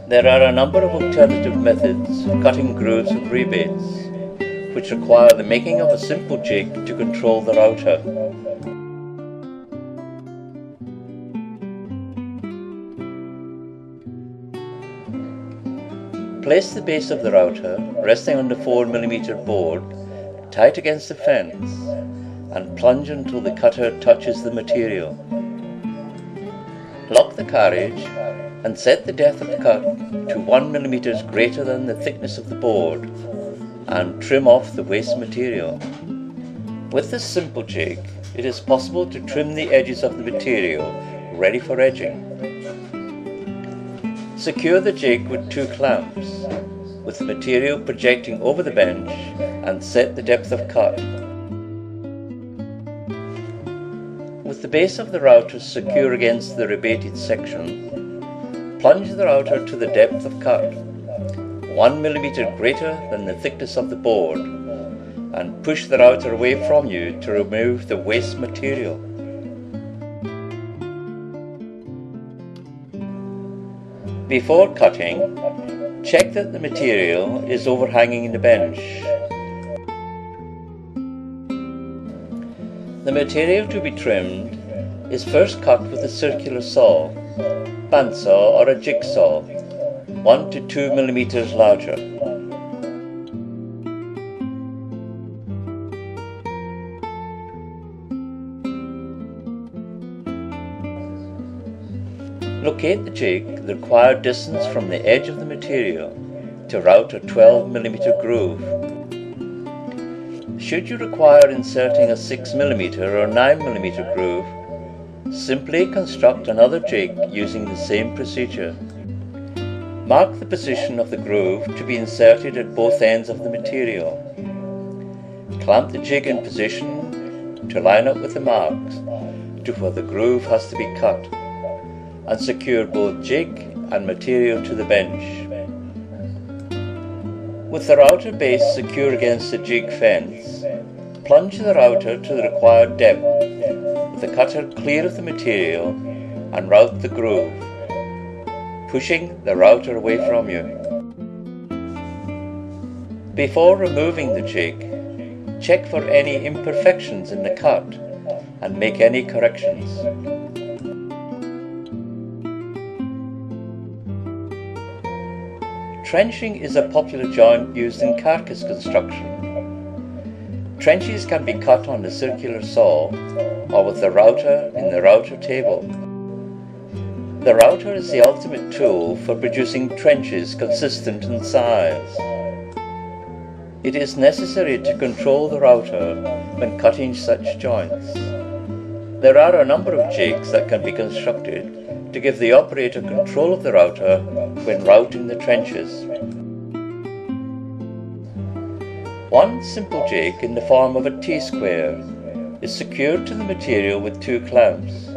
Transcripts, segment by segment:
There are a number of alternative methods of cutting grooves with rebates, which require the making of a simple jig to control the router. Place the base of the router resting on the 4mm board tight against the fence and plunge until the cutter touches the material. Lock the carriage and set the depth of cut to 1mm greater than the thickness of the board and trim off the waste material. With this simple jig, it is possible to trim the edges of the material ready for edging. Secure the jig with 2 clamps, with the material projecting over the bench, and set the depth of cut. With the base of the router secure against the rebated section, plunge the router to the depth of cut, 1mm greater than the thickness of the board, and push the router away from you to remove the waste material. Before cutting, check that the material is overhanging the bench. The material to be trimmed is first cut with a circular saw, bandsaw or a jigsaw, 1 to 2 mm larger. Locate the jig the required distance from the edge of the material to route a 12mm groove. Should you require inserting a 6mm or 9mm groove, simply construct another jig using the same procedure. Mark the position of the groove to be inserted at both ends of the material. Clamp the jig in position to line up with the marks to where the groove has to be cut, and secure both jig and material to the bench. With the router base secure against the jig fence, plunge the router to the required depth, with the cutter clear of the material, and route the groove, pushing the router away from you. Before removing the jig, check for any imperfections in the cut and make any corrections. Trenching is a popular joint used in carcass construction. Trenches can be cut on the circular saw or with the router in the router table. The router is the ultimate tool for producing trenches consistent in size. It is necessary to control the router when cutting such joints. There are a number of jigs that can be constructed to give the operator control of the router when routing the trenches. One simple jig in the form of a T-square is secured to the material with 2 clamps,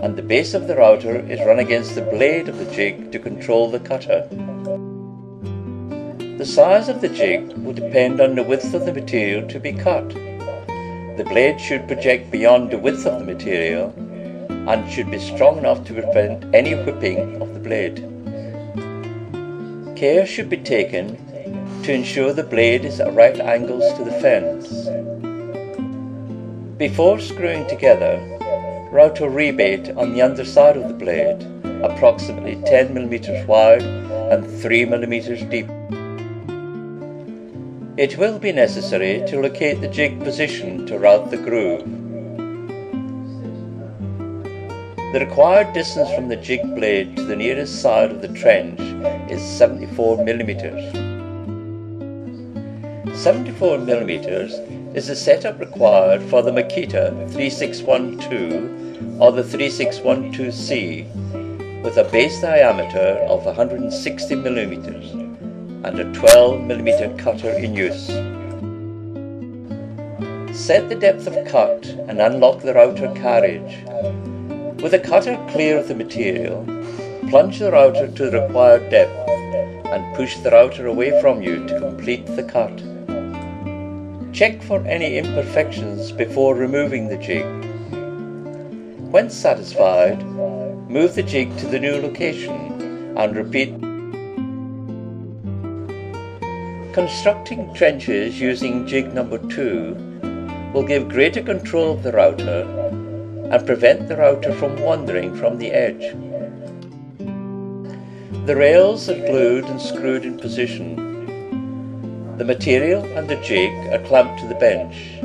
and the base of the router is run against the blade of the jig to control the cutter. The size of the jig will depend on the width of the material to be cut. The blade should project beyond the width of the material and should be strong enough to prevent any whipping of the blade. Care should be taken to ensure the blade is at right angles to the fence. Before screwing together, route a rebate on the underside of the blade, approximately 10mm wide and 3mm deep. It will be necessary to locate the jig position to route the groove. The required distance from the jig blade to the nearest side of the trench is 74mm. 74mm is the setup required for the Makita 3612 or the 3612C with a base diameter of 160mm and a 12mm cutter in use. Set the depth of cut and unlock the router carriage. With the cutter clear of the material, plunge the router to the required depth and push the router away from you to complete the cut. Check for any imperfections before removing the jig. When satisfied, move the jig to the new location and repeat Constructing trenches using jig number 2 will give greater control of the router and prevent the router from wandering from the edge. The rails are glued and screwed in position. The material and the jig are clamped to the bench.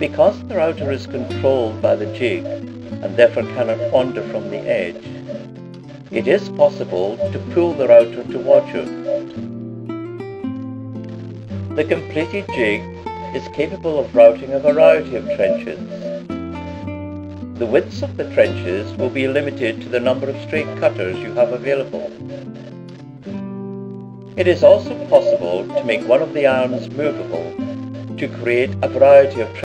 Because the router is controlled by the jig and therefore cannot wander from the edge, it is possible to pull the router towards you. The completed jig is capable of routing a variety of trenches. The widths of the trenches will be limited to the number of straight cutters you have available. It is also possible to make one of the arms movable to create a variety of